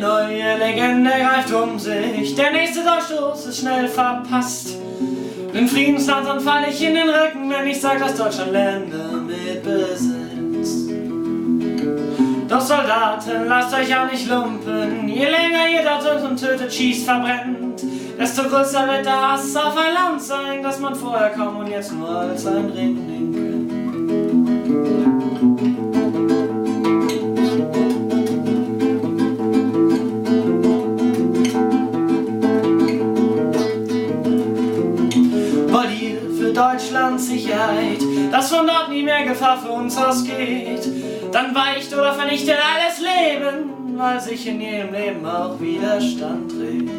neue Legende greift um sich, der nächste Durchstoß ist schnell verpasst. Den Friedensland fall ich in den Rücken, wenn ich sag, dass Deutschland Länder mit besitzt. Doch Soldaten, lasst euch ja nicht lumpen, je länger ihr dort sind und tötet, schießt, verbrennt, desto größer wird der Hass auf ein Land sein, das man vorher kaum und jetzt nur als ein Ringling kennt. Deutschlands Sicherheit, dass von dort nie mehr Gefahr für uns ausgeht, dann weicht oder vernichtet alles Leben, weil sich in jedem Leben auch Widerstand trägt.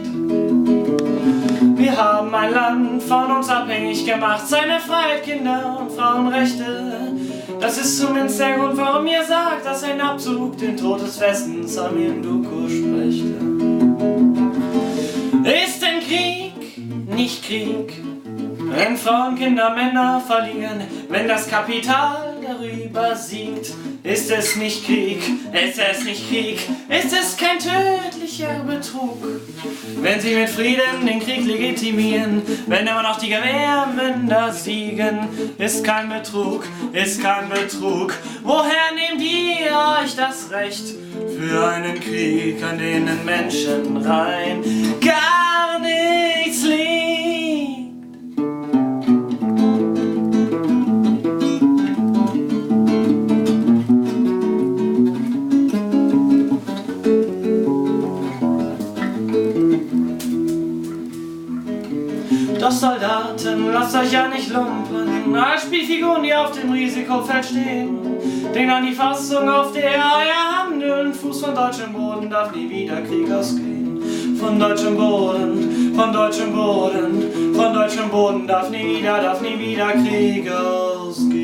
Wir haben ein Land von uns abhängig gemacht, seine Freiheit, Kinder- und Frauenrechte. Das ist zumindest der Grund, warum ihr sagt, dass ein Abzug den Tod des Westens Amir Nduko spreche. Ist denn Krieg nicht Krieg? Wenn Frauen, Kinder, Männer verlieren, wenn das Kapital darüber siegt, ist es nicht Krieg, ist es nicht Krieg, ist es kein tödlicher Betrug. Wenn sie mit Frieden den Krieg legitimieren, wenn immer noch die Gewehrmünder siegen, ist kein Betrug, ist kein Betrug. Woher nehmt ihr euch das Recht für einen Krieg, an den Menschen rein gar nichts liegt? Doch Soldaten, lasst euch ja nicht lumpen, als Spielfiguren, die auf dem Risikofeld stehen. Denkt an die Fassung, auf der euer Handeln Fuß von deutschem Boden darf nie wieder Krieg ausgehen. Von deutschem Boden, von deutschem Boden, von deutschem Boden darf nie wieder Krieg ausgehen.